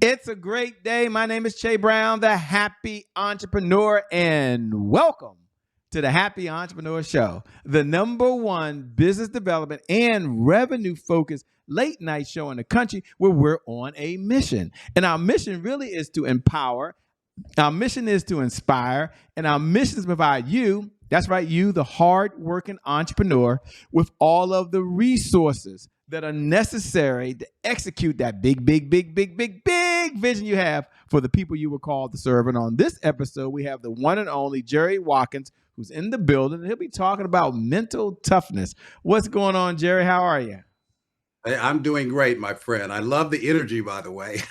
It's a great day. My name is Che Brown, the Happy Entrepreneur, and welcome to the Happy Entrepreneur Show, the #1 business development and revenue-focused late night show in the country where we're on a mission. And our mission really is to empower, our mission is to inspire, and our mission is to provide you, that's right, you, the hard-working entrepreneur, with all of the resources that are necessary to execute that big vision you have for the people you were called to serve. And on this episode, we have the one and only Gerry Watkins, who's in the building, and he'll be talking about mental toughness. What's going on, Gerry? How are you? I'm doing great, my friend. I love the energy, by the way.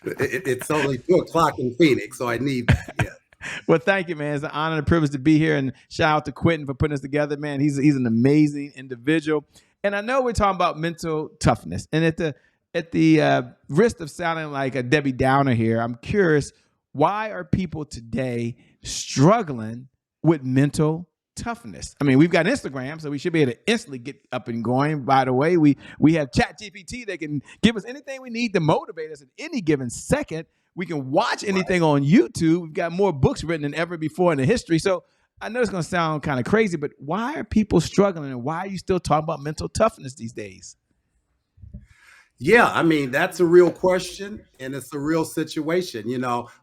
It's only 2:00 in Phoenix, so I need that. Yeah. Well, thank you, man. It's an honor and a privilege to be here. And shout out to Quentin for putting us together, man. He's an amazing individual. And I know we're talking about mental toughness. And at the risk of sounding like a Debbie Downer here, I'm curious, why are people today struggling with mental toughness? I mean, we've got Instagram, so we should be able to instantly get up and going. By the way, we have ChatGPT that can give us anything we need to motivate us at any given second. We can watch anything on YouTube. We've got more books written than ever before in the history. So I know it's going to sound kind of crazy, but why are people struggling, and why are you still talking about mental toughness these days? Yeah, I mean, that's a real question, and it's a real situation.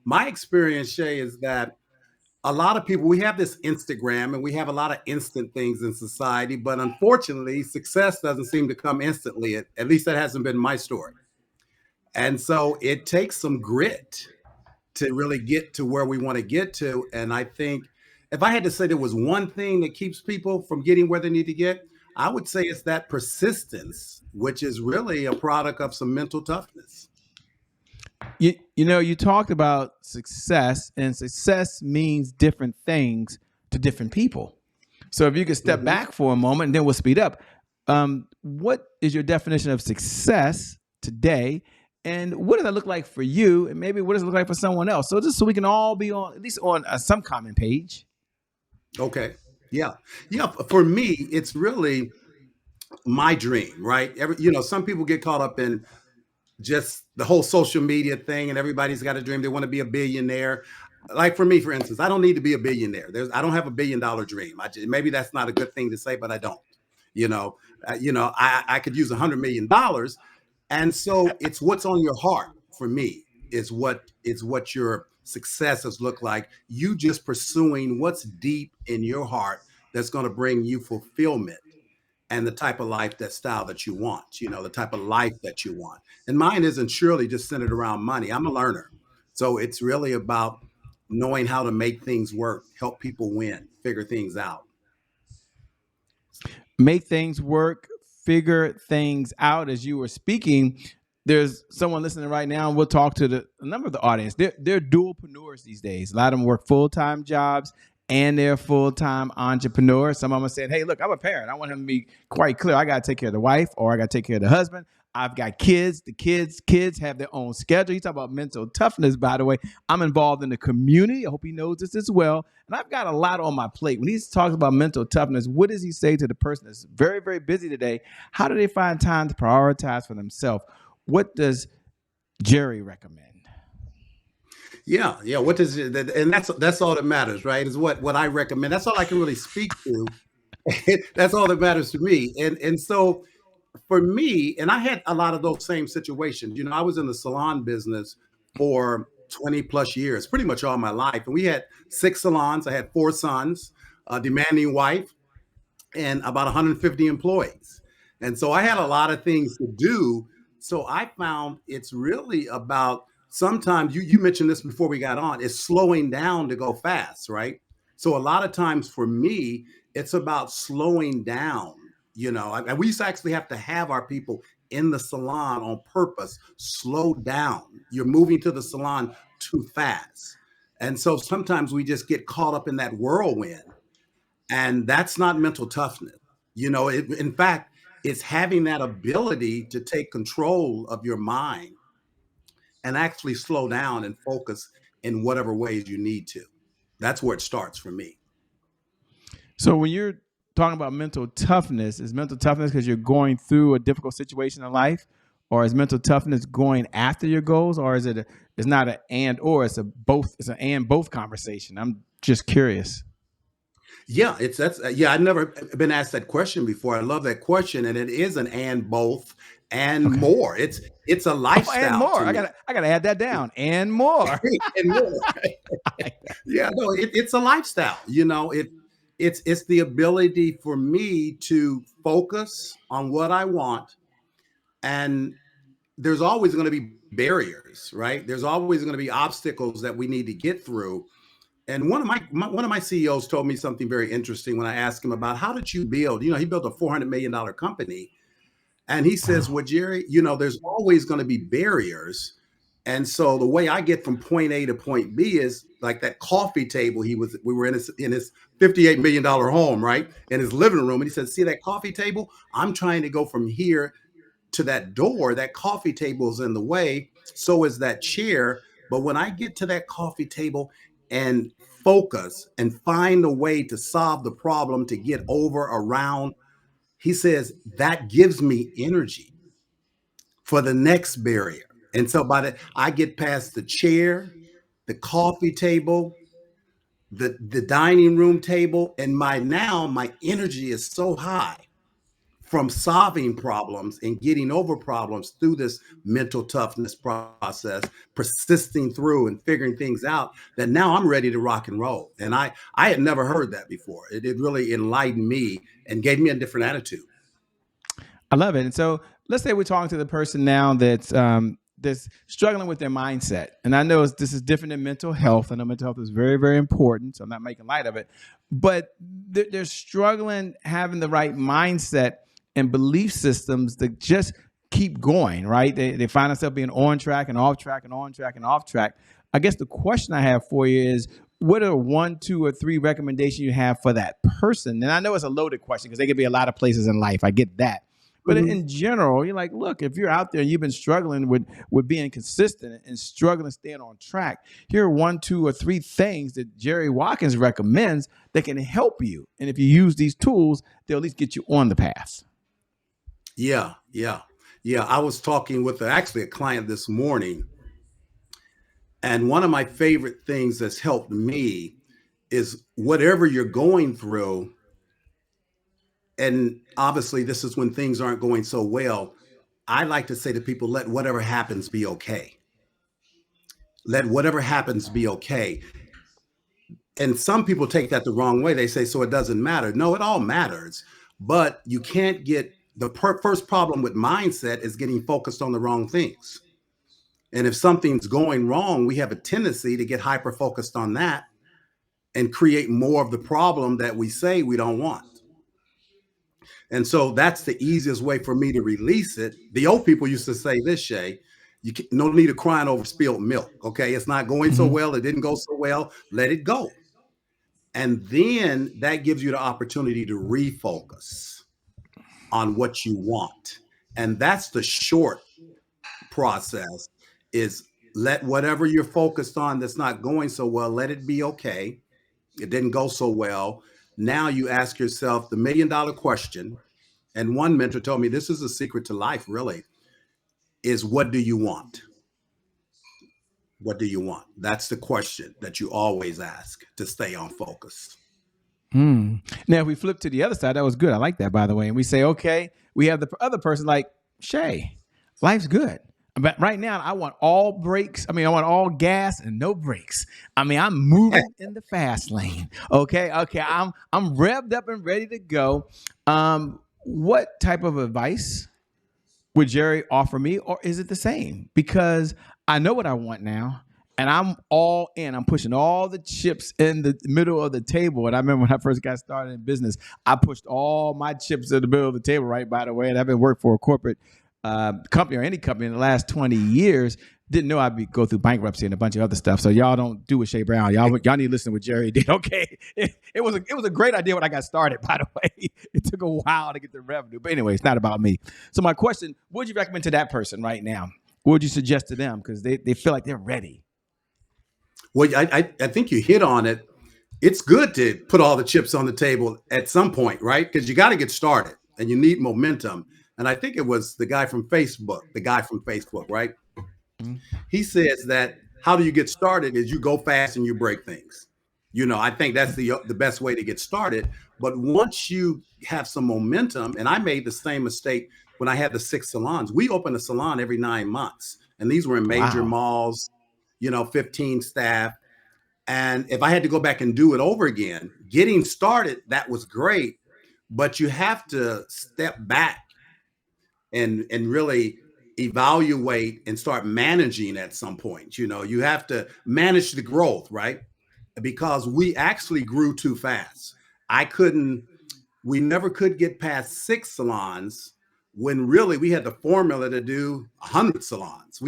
My experience, Shay, is that a lot of people, we have this Instagram and we have a lot of instant things in society, but unfortunately, success doesn't seem to come instantly. At least that hasn't been my story. And so it takes some grit to really get to where we want to get to. And I think if I had to say there was one thing that keeps people from getting where they need to get, I would say it's that persistence, which is really a product of some mental toughness. You talked about success, and success means different things to different people. So if you could step back for a moment, and then we'll speed up. What is your definition of success today? And what does that look like for you? And maybe what does it look like for someone else? So just so we can all be on, at least on some common page. Okay. Yeah. For me, it's really my dream, right? Some people get caught up in just the whole social media thing, and everybody's got a dream. They want to be a billionaire. Like for me, for instance, I don't need to be a billionaire. I don't have a $1 billion dream. Maybe that's not a good thing to say, but I don't. I could use $100 million. And so it's what's on your heart for me is what your successes look like. You just pursuing what's deep in your heart that's going to bring you fulfillment and the type of style that you want, the type of life that you want. And mine isn't surely just centered around money. I'm a learner. So it's really about knowing how to make things work, help people win, figure things out. Make things work, figure things out. As you were speaking, there's someone listening right now, and we'll talk to a number of the audience. They're dualpreneurs these days. A lot of them work full-time jobs and they're full-time entrepreneurs. Some of them are saying, hey, look, I'm a parent. I want him to be quite clear. I got to take care of the wife, or I got to take care of the husband. I've got kids. The kids have their own schedule. You talk about mental toughness, by the way. I'm involved in the community. I hope he knows this as well. And I've got a lot on my plate. When he talks about mental toughness, what does he say to the person that's very, very busy today? How do they find time to prioritize for themselves? What does Gerry recommend? Yeah. What does it, and that's all that matters, right? Is what I recommend. That's all I can really speak to. That's all that matters to me. And so for me, and I had a lot of those same situations. I was in the salon business for 20 plus years, pretty much all my life. And we had 6 salons. I had 4 sons, a demanding wife, and about 150 employees. And so I had a lot of things to do. So I found it's really about, sometimes you mentioned this before we got on, is slowing down to go fast, right? So a lot of times for me, it's about slowing down. And we used to actually have to have our people in the salon on purpose. Slow down. You're moving to the salon too fast. And so sometimes we just get caught up in that whirlwind, and that's not mental toughness. In fact, it's having that ability to take control of your mind and actually slow down and focus in whatever ways you need to. That's where it starts for me. So when you're talking about mental toughness, is mental toughness because you're going through a difficult situation in life, or is mental toughness going after your goals, or is it it's not an and or, it's a both, it's an and both conversation? I'm just curious. Yeah, it's that's yeah, I've never been asked that question before. I love that question, and it is an and both and Okay. more. It's a Oh, and lifestyle more. to me. I gotta add that down. And more. And more. I like that. Yeah, no, it's a lifestyle. It's the ability for me to focus on what I want, and there's always going to be barriers, right? There's always going to be obstacles that we need to get through. And one of my CEOs told me something very interesting when I asked him about how did you build. He built a $400 million company, and he says, Wow. "Well, Jerry, there's always going to be barriers." And so the way I get from point A to point B is like that coffee table. We were in his $58 million home, right? In his living room. And he said, "See that coffee table? I'm trying to go from here to that door. That coffee table is in the way. So is that chair. But when I get to that coffee table and focus and find a way to solve the problem, to get over, around," he says, "that gives me energy for the next barrier." And so by the I get past the chair, the coffee table, the dining room table, and my energy is so high from solving problems and getting over problems through this mental toughness process, persisting through and figuring things out, that now I'm ready to rock and roll. And I had never heard that before. It really enlightened me and gave me a different attitude. I love it. And so let's say we're talking to the person now that's struggling with their mindset. And I know this is different than mental health. I know mental health is very, very important. So I'm not making light of it. But they're struggling having the right mindset and belief systems that just keep going, right? They find themselves being on track and off track and on track and off track. I guess the question I have for you is, what are one, two, or three recommendations you have for that person? And I know it's a loaded question because they could be a lot of places in life. I get that. But Mhm. in general, you're like, look, if you're out there and you've been struggling with being consistent and struggling staying on track, here are one, two, or three things that Gerry Watkins recommends that can help you. And if you use these tools, they'll at least get you on the path. Yeah, yeah, yeah. I was talking with actually a client this morning, and one of my favorite things that's helped me is whatever you're going through, and obviously this is when things aren't going so well. I like to say to people, let whatever happens be okay. Let whatever happens be okay. And some people take that the wrong way. They say, so it doesn't matter. No, it all matters. But you can't get first problem with mindset is getting focused on the wrong things. And if something's going wrong, we have a tendency to get hyper focused on that and create more of the problem that we say we don't want. And so that's the easiest way for me to release it. The old people used to say this, Shay, no need of crying over spilled milk. Okay. It's not going so Mhm. well. It didn't go so well. Let it go. And then that gives you the opportunity to refocus on what you want. And that's the short process, is let whatever you're focused on that's not going so well, let it be okay. It didn't go so well. Now you ask yourself the $1 million question. And one mentor told me this is a secret to life, really, is what do you want? What do you want? That's the question that you always ask to stay on focus. Hmm. Now, if we flip to the other side, that was good. I like that, by the way. And we say, okay, we have the other person like, Shay, life's good. But right now, I want all brakes. I mean, I want all gas and no brakes. I mean, I'm moving in the fast lane. Okay, okay, I'm revved up and ready to go. What type of advice would Gerry offer me, or is it the same? Because I know what I want now, and I'm all in. I'm pushing all the chips in the middle of the table. And I remember when I first got started in business, I pushed all my chips in the middle of the table. Right, by the way, and I've been working for a corporate company or any company in the last 20 years. Didn't know I'd go through bankruptcy and a bunch of other stuff. So y'all don't do what Shay Brown. Y'all need to listen to what Gerry did. Okay, it was a great idea when I got started. By the way, it took a while to get the revenue, but anyway, it's not about me. So my question: what would you recommend to that person right now? What would you suggest to them because they feel like they're ready? Well, I think you hit on it. It's good to put all the chips on the table at some point, right? Because you got to get started and you need momentum. and I think it was the guy from Facebook, right? He says that how do you get started is you go fast and you break things. I think that's the best way to get started. But once you have some momentum, and I made the same mistake when I had the 6 salons. We opened a salon every 9 months, and these were in major Wow. malls, 15 staff. And if I had to go back and do it over again, getting started, that was great. But you have to step back and really evaluate and start managing at some point. You have to manage the growth, right? Because we actually grew too fast. I couldn't We never could get past 6 salons when really we had the formula to do 100 salons.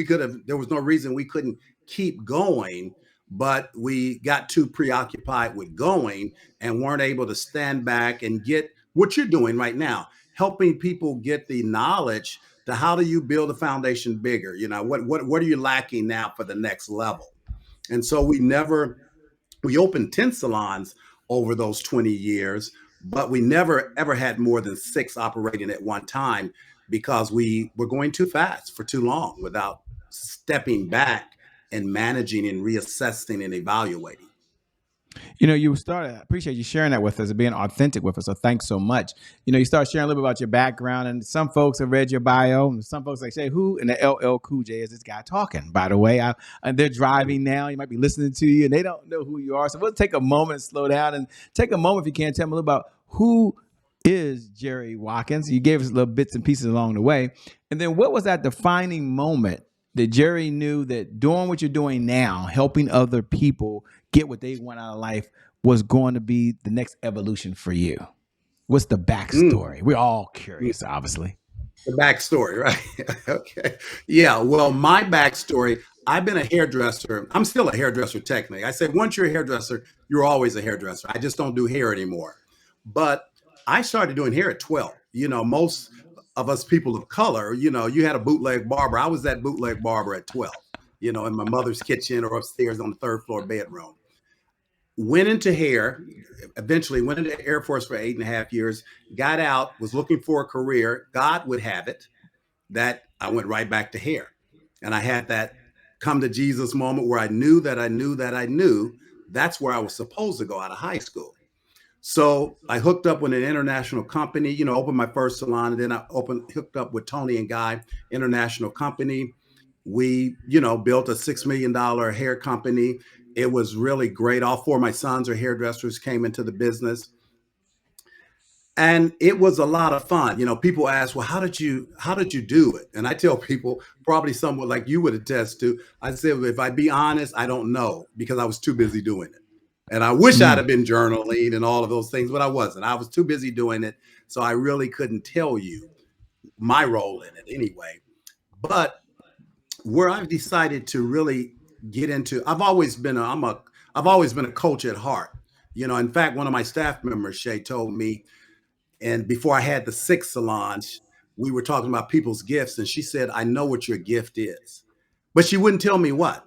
There was no reason we couldn't keep going, but we got too preoccupied with going and weren't able to stand back and get what you're doing right now, helping people get the knowledge to how do you build a foundation bigger? What are you lacking now for the next level? And so we opened 10 salons over those 20 years, but we never ever had more than 6 operating at one time because we were going too fast for too long without stepping back and managing and reassessing and evaluating. You started, I appreciate you sharing that with us and being authentic with us. So thanks so much. You start sharing a little bit about your background, and some folks have read your bio, and some folks like, say, who in the LL Cool J is this guy talking? By the way, and they're driving now. You might be listening to you, and they don't know who you are. So we'll take a moment, slow down, and take a moment if you can. Tell me a little about who is Gerry Watkins. You gave us little bits and pieces along the way. And then what was that defining moment that Gerry knew that doing what you're doing now, helping other people get what they want out of life, was going to be the next evolution for you? What's the backstory? We're all curious, obviously. The backstory, right? Okay. Yeah. Well, my backstory, I've been a hairdresser. I'm still a hairdresser technically. I said, once you're a hairdresser, you're always a hairdresser. I just don't do hair anymore. But I started doing hair at 12. Most of us people of color, you had a bootleg barber. I was that bootleg barber at 12, in my mother's kitchen or upstairs on the 3rd floor bedroom. Went into hair, eventually went into Air Force for 8.5 years, got out, was looking for a career. God would have it that I went right back to hair. And I had that come to Jesus moment where I knew that I knew that I knew that's where I was supposed to go out of high school. So I hooked up with an international company, opened my first salon, and then I hooked up with Tony and Guy, international company. We, built a $6 million hair company. It was really great. All 4 of my sons are hairdressers, came into the business. And it was a lot of fun. People ask, well, how did you do it? And I tell people, probably someone like you would attest to, I said, if I be honest, I don't know, because I was too busy doing it. And I wish I'd have been journaling and all of those things, but I wasn't. I was too busy doing it. So I really couldn't tell you my role in it anyway. But where I've decided to really get into, I've always been a coach at heart. In fact, one of my staff members, Shay, told me, and before I had the 6 salons, we were talking about people's gifts. And she said, I know what your gift is, but she wouldn't tell me what.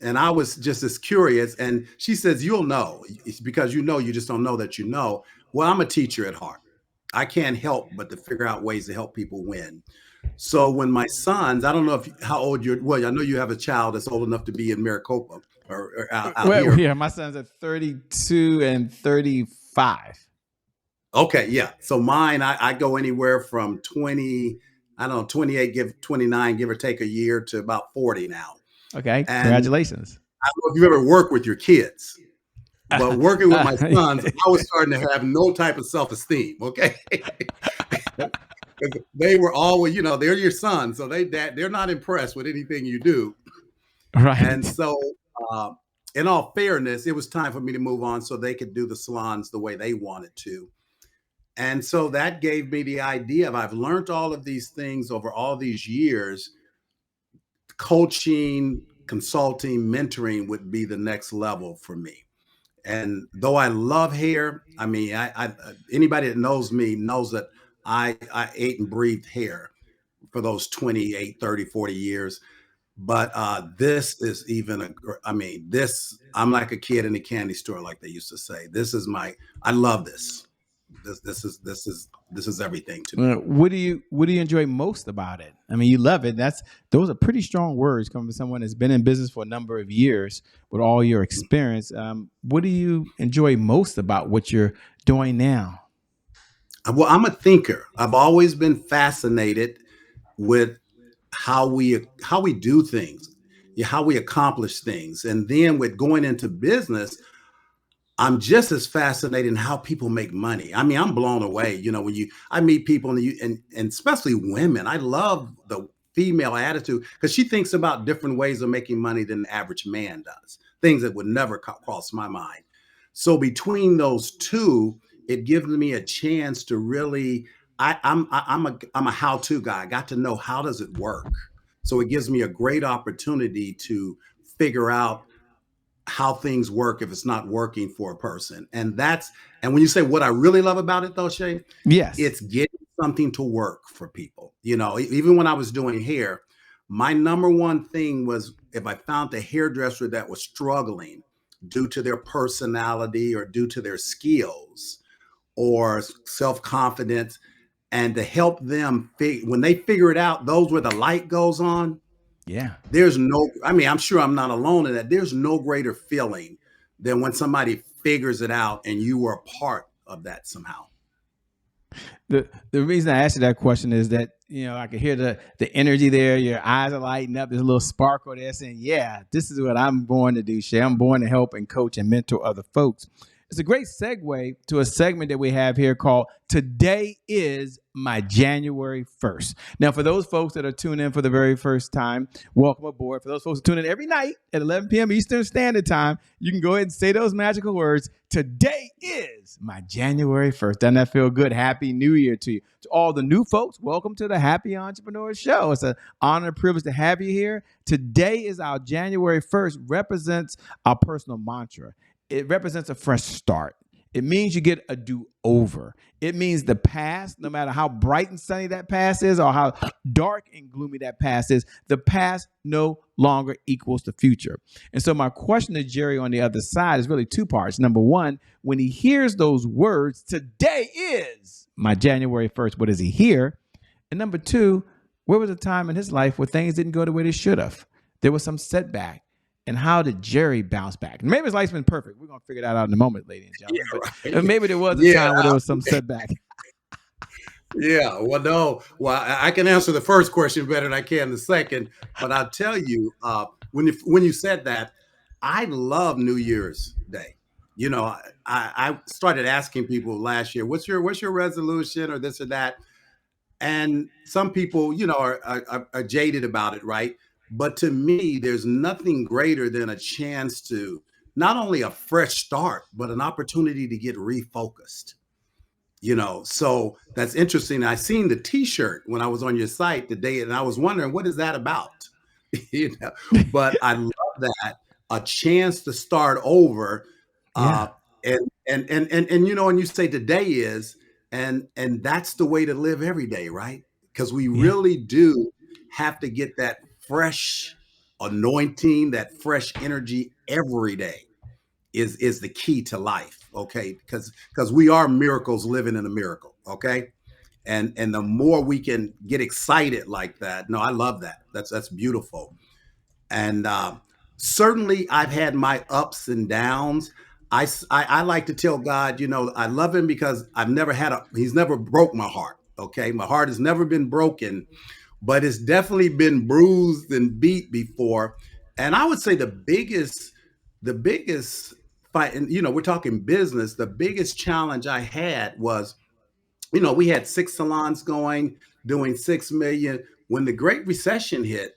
And I was just as curious. And she says, you'll know. It's because you just don't know that you know. Well, I'm a teacher at heart. I can't help but to figure out ways to help people win. So when my sons, I don't know how old well, I know you have a child that's old enough to be in Maricopa or out here. Yeah, my sons are 32 and 35. Okay, yeah. So mine, I go anywhere from 20, I don't know, 28, 29, give or take a year, to about 40 now. Okay, And congratulations. I don't know if you ever work with your kids, but working with my sons, I was starting to have no type of self-esteem. Okay. They were always, they're your sons, so they're not impressed with anything you do. Right. And so, in all fairness, it was time for me to move on so they could do the salons the way they wanted to. And so that gave me the idea of, I've learned all of these things over all these years. Coaching, consulting, mentoring would be the next level for me. And though I love hair, I mean, anybody that knows me knows that I ate and breathed hair for those 28, 30, 40 years. But this is I'm like a kid in a candy store, like they used to say. I love this. This is everything to me. What do you enjoy most about it? I mean, you love it. Those are pretty strong words coming from someone that's been in business for a number of years with all your experience. What do you enjoy most about what you're doing now? Well, I'm a thinker. I've always been fascinated with how we do things, yeah, how we accomplish things, and then with going into business, I'm just as fascinated in how people make money. I mean, I'm blown away. When I meet people and especially women, I love the female attitude because she thinks about different ways of making money than the average man does. Things that would never cross my mind. So between those two, it gives me a chance to really. I'm a how-to guy. I got to know how does it work. So it gives me a great opportunity to figure out how things work if it's not working for a person. And when you say what I really love about it though, Shay, Yes. it's getting something to work for people. Even when I was doing hair, my number one thing was if I found a hairdresser that was struggling due to their personality or due to their skills or self-confidence, and to help them when they figure it out, those where the light goes on, Yeah. I mean, I'm sure I'm not alone in that. There's no greater feeling than when somebody figures it out and you were a part of that somehow. The reason I asked you that question is that I can hear the energy there. Your eyes are lighting up. There's a little sparkle there, saying, "Yeah, this is what I'm born to do." Shay, I'm born to help and coach and mentor other folks. It's a great segue to a segment that we have here called "Today is my January 1st." Now, for those folks that are tuning in for the very first time, welcome aboard. For those folks who tune in every night at 11 p.m. Eastern Standard Time, you can go ahead and say those magical words. Today is my January 1st. Doesn't that feel good? Happy New Year to you. To all the new folks, welcome to the Happy Entrepreneur Show. It's an honor and privilege to have you here. Today is our January 1st, represents our personal mantra. It represents a fresh start. It means you get a do-over. It means the past, no matter how bright and sunny that past is or how dark and gloomy that past is, the past no longer equals the future. And so my question to Gerry on the other side is really two parts. Number one, when he hears those words, today is my January 1st, what does he hear? And number two, where was a time in his life where things didn't go the way they should have? There was some setback. And how did Gerry bounce back? Maybe his life's been perfect. We're going to figure that out in a moment, ladies and gentlemen. Yeah, But right. maybe there was a Yeah, time where there was some setback. yeah. Well, no. Well, I can answer the first question better than I can the second. But I'll tell you, when you said that, I love New Year's Day. I started asking people last year, what's your resolution or this or that? And some people, are jaded about it, right? But to me, there's nothing greater than a chance to not only a fresh start, but an opportunity to get refocused. So that's interesting. I seen the T-shirt when I was on your site today, and I was wondering what is that about. But I love that, a chance to start over. Yeah. uh and you say today is, and that's the way to live every day, right? Because we Yeah. really do have to get that fresh anointing, that fresh energy every day is the key to life. Okay, because we are miracles living in a miracle. Okay, and the more we can get excited like that, no, I love that. That's beautiful. And certainly I've had my ups and downs. I like to tell God, I love him because he's never broke my heart. Okay, my heart has never been broken, but it's definitely been bruised and beat before. And I would say the biggest fight, and we're talking business, the biggest challenge I had was, we had six salons going, doing 6 million. When the Great Recession hit,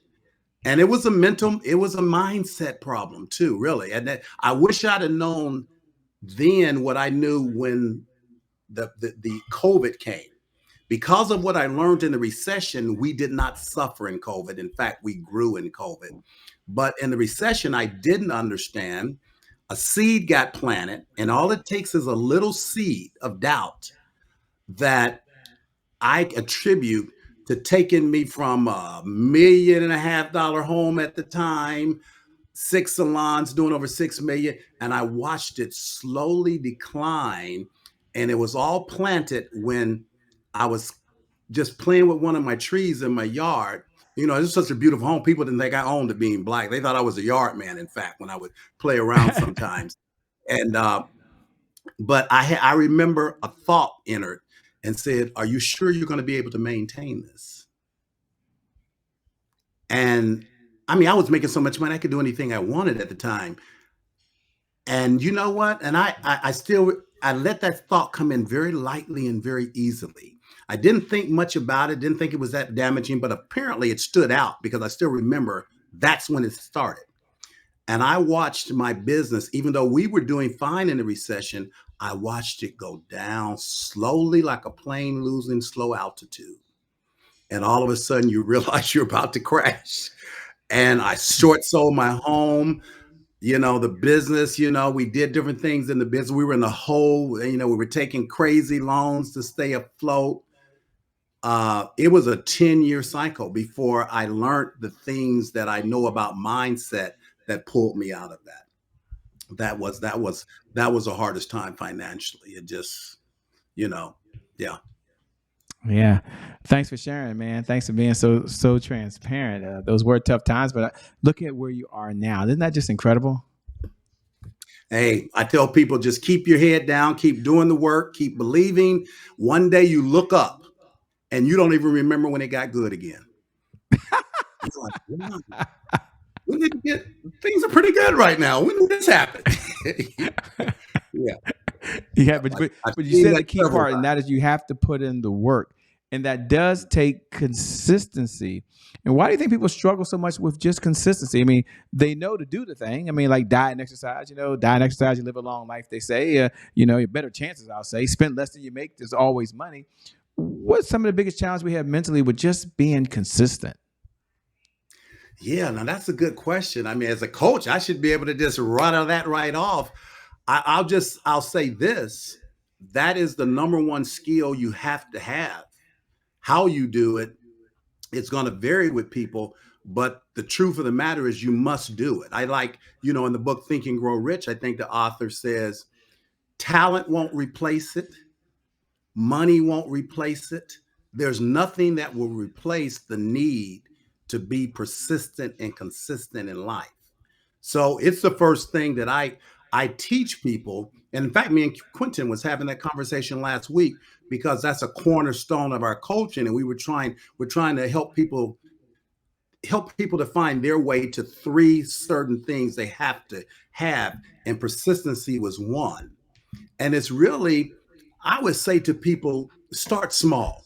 and it was a mindset problem too, really. And I wish I'd have known then what I knew when the COVID came. Because of what I learned in the recession, we did not suffer in COVID. In fact, we grew in COVID. But in the recession, I didn't understand. A seed got planted, and all it takes is a little seed of doubt that I attribute to taking me from $1.5 million home at the time, six salons doing over 6 million, and I watched it slowly decline. And it was all planted when I was just playing with one of my trees in my yard. You know, it's such a beautiful home. People didn't think I owned it being black. They thought I was a yard man, in fact, when I would play around sometimes. And but I remember a thought entered and said, "Are you sure you're going to be able to maintain this?" And I mean, I was making so much money, I could do anything I wanted at the time. And you know what? And I still I let that thought come in very lightly and very easily. I didn't think much about it, didn't think it was that damaging, but apparently it stood out because I still remember that's when it started. And I watched my business, even though we were doing fine in the recession, I watched it go down slowly like a plane losing slow altitude. And all of a sudden you realize you're about to crash. And I short sold my home, you know, the business, you know, we did different things in the business. We were in the hole, you know, we were taking crazy loans to stay afloat. It was a 10-year cycle before I learned the things that I know about mindset that pulled me out of that. That was the hardest time financially. It just, you know, yeah. Yeah. Thanks for sharing, man. Thanks for being so transparent. Those were tough times, but look at where you are now. Isn't that just incredible? Hey, I tell people just keep your head down, keep doing the work, keep believing. One day you look up and you don't even remember when it got good again. You're like, wow, when did it get things are pretty good right now? When did this happen? Yeah, Yeah, but, I've, but I've but you seen said that the key several part, and times. that is you have to put in the work, and that does take consistency. And why do you think people struggle so much with just consistency? I mean, they know to do the thing. I mean, like diet and exercise. You know, diet and exercise, you live a long life. They say, you know, your better chances. I'll say, spend less than you make. There's always money. What's some of the biggest challenges we have mentally with just being consistent? Yeah, now that's a good question. I mean, as a coach, I should be able to just run that right off. I'll say this: that is the number one skill you have to have. How you do it, it's going to vary with people, but the truth of the matter is you must do it. I like, you know, in the book Think and Grow Rich, I think the author says talent won't replace it, money won't replace it. There's nothing that will replace the need to be persistent and consistent in life. So it's the first thing that I teach people. And in fact, me and Quentin was having that conversation last week because that's a cornerstone of our coaching. And we're trying to help people to find their way to three certain things they have to have. And persistency was one. And it's really, I would say to people, start small.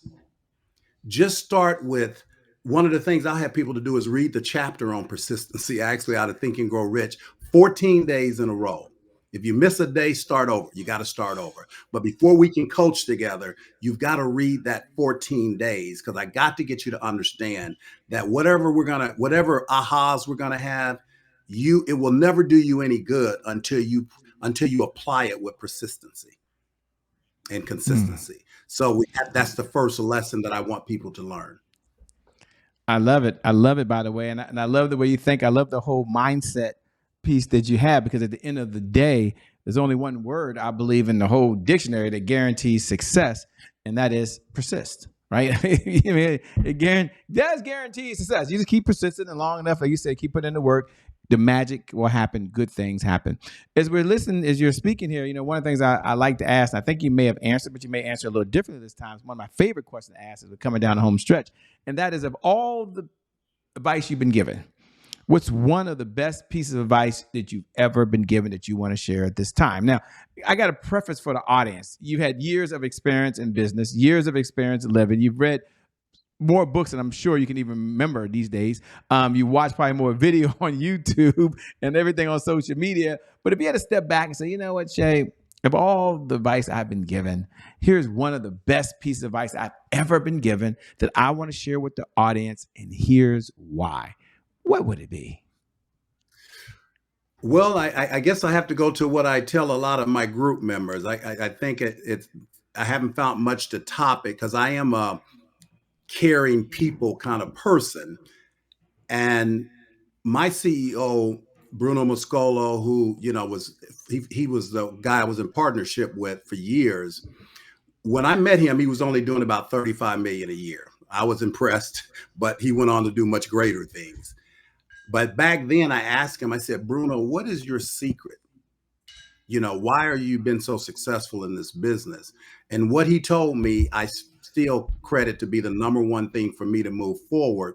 Just start with one of the things I have people to do is read the chapter on persistency, actually out of Think and Grow Rich, 14 days in a row. If you miss a day, start over. You got to start over. But before we can coach together, you've got to read that 14 days because I got to get you to understand that whatever ahas we're gonna have, it will never do you any good until you apply it with persistency and Mm. consistency. So that's the first lesson that I want people to learn. I love it. I love it, by the way. And I love the way you think. I love the whole mindset piece that you have because at the end of the day, there's only one word I believe in the whole dictionary that guarantees success, and that is persist. Right? I mean, does guarantee success. You just keep persistent and long enough, like you said, keep putting in the work. The magic will happen. Good things happen. As we're listening, as you're speaking here, you know, one of the things I like to ask, and I think you may have answered, but you may answer a little differently this time. It's one of my favorite questions to ask as we're coming down the home stretch. And that is of all the advice you've been given, what's one of the best pieces of advice that you've ever been given that you want to share at this time? Now, I got a preface for the audience. You've had years of experience in business, years of experience living. You've read more books than I'm sure you can even remember these days. You watch probably more video on YouTube and everything on social media. But if you had to step back and say, you know what, Shay, of all the advice I've been given, here's one of the best pieces of advice I've ever been given that I want to share with the audience, and here's why. What would it be? Well, I guess I have to go to what I tell a lot of my group members. I think it's I haven't found much to top it because I am a caring people kind of person. And my CEO Bruno Muscolo, who he was the guy I was in partnership with for years. When I met him, he was only doing about 35 million a year. I was impressed, but he went on to do much greater things. But back then, I asked him. I said, Bruno, what is your secret? Why are you been so successful in this business? And what he told me, I still credit to be the number one thing for me to move forward,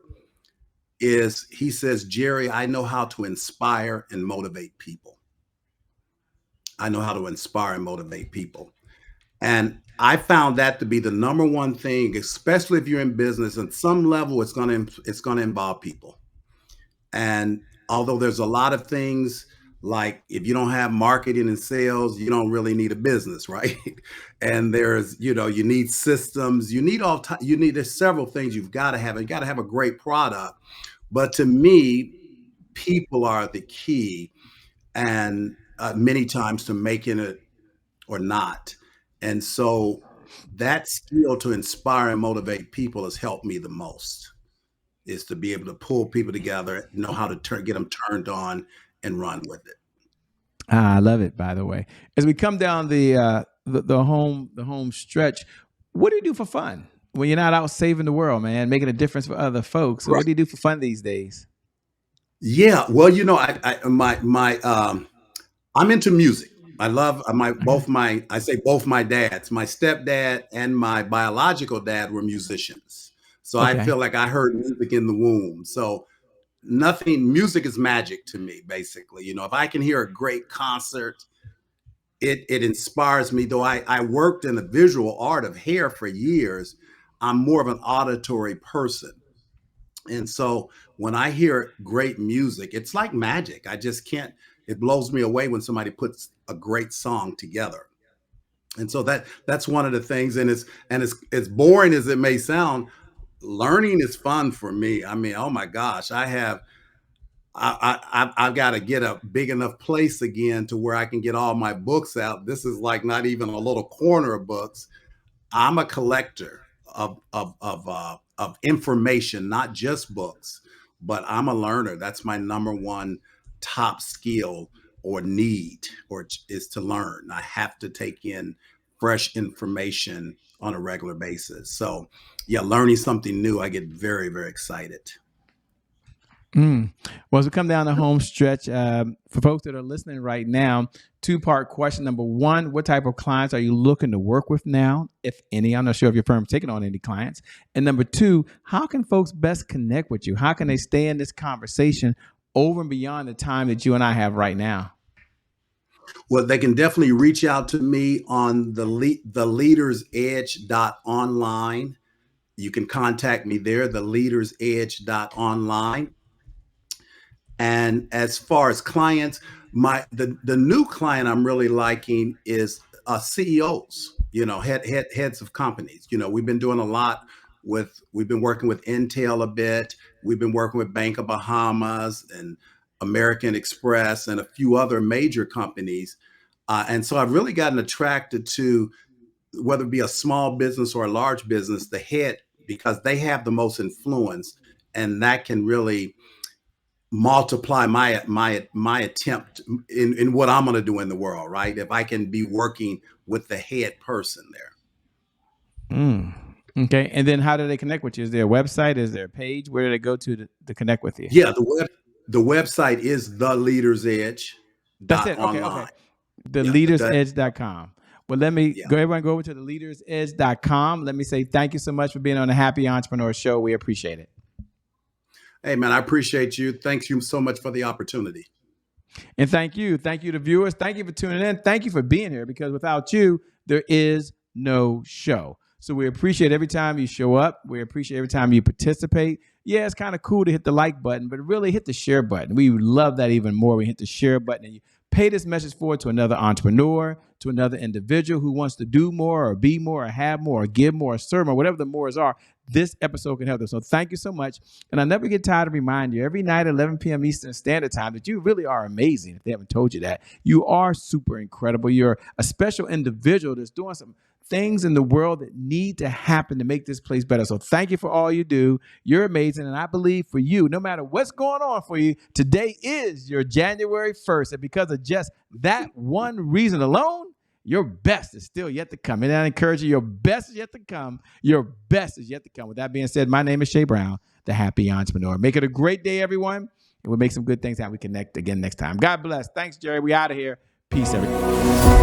is he says, Gerry, I know how to inspire and motivate people. I know how to inspire and motivate people. And I found that to be the number one thing, especially if you're in business. At some level, it's gonna involve people. And although there's a lot of things, like if you don't have marketing and sales, you don't really need a business, right? And there's, you need systems, there's several things you've got to have. You got to have a great product. But to me, people are the key, and many times to making it or not. And so that skill to inspire and motivate people has helped me the most, is to be able to pull people together, know how to get them turned on and run with it. I love it. By the way, as we come down the home stretch, what do you do for fun when you're not out saving the world, man, making a difference for other folks? So Right. what do you do for fun these days? Yeah. Well, I'm into music. I love I say both my dads, my stepdad and my biological dad were musicians. So I Okay. feel like I heard music in the womb. So music is magic to me, basically. If I can hear a great concert, it inspires me. Though I worked in the visual art of hair for years, I'm more of an auditory person. And so when I hear great music, it's like magic. I just can't, it blows me away when somebody puts a great song together. And so that's one of the things. And it's as boring as it may sound, learning is fun for me. I mean, oh my gosh, I've got to get a big enough place again to where I can get all my books out. This is like not even a little corner of books. I'm a collector of information, not just books, but I'm a learner. That's my number one top skill or need, or is to learn. I have to take in fresh information on a regular basis. So yeah, learning something new, I get very, very excited. Mm. Well, as we come down the home stretch, for folks that are listening right now, two-part question. Number one, what type of clients are you looking to work with now, if any? I'm not sure if your firm's taking on any clients. And number two, how can folks best connect with you? How can they stay in this conversation over and beyond the time that you and I have right now? Well, they can definitely reach out to me on the leaders edge online. You can contact me there, the leaders edge online. And as far as clients, the new client I'm really liking is CEOs, heads of companies. We've been doing a lot we've been working with Intel a bit. We've been working with Bank of Bahamas and American Express and a few other major companies. And so I've really gotten attracted to, whether it be a small business or a large business, the head, because they have the most influence, and that can really multiply my attempt in what I'm going to do in the world, right? If I can be working with the head person there. Mm. Okay. And then how do they connect with you? Is there a website? Is there a page? Where do they go to connect with you? Yeah, the website is the leaders edge That's it. Okay. online. Okay. The Yeah, leadersedge.com. Well, let me yeah. go. Everyone go over to the leadersedge.com. Let me say thank you so much for being on the Happy Entrepreneur Show. We appreciate it. Hey, man, I appreciate you. Thanks you so much for the opportunity. And thank you. Thank you to viewers. Thank you for tuning in. Thank you for being here, because without you, there is no show. So we appreciate every time you show up. We appreciate every time you participate. Yeah, it's kind of cool to hit the like button, but really hit the share button. We would love that even more. We hit the share button and you pay this message forward to another entrepreneur, to another individual who wants to do more or be more or have more or give more or serve more, whatever the mores are. This episode can help them. So thank you so much. And I never get tired of reminding you every night at 11 p.m. Eastern Standard Time that you really are amazing. If they haven't told you that, you are super incredible. You're a special individual that's doing some things in the world that need to happen to make this place better. So thank you for all you do. You're amazing. And I believe for you, no matter what's going on for you, today is your January 1st. And because of just that one reason alone, your best is still yet to come. And I encourage you, your best is yet to come. Your best is yet to come. With that being said, my name is Shay Brown, the Happy Entrepreneur. Make it a great day, everyone. And we'll make some good things happen. We connect again next time. God bless. Thanks, Jerry. We out of here. Peace, everyone.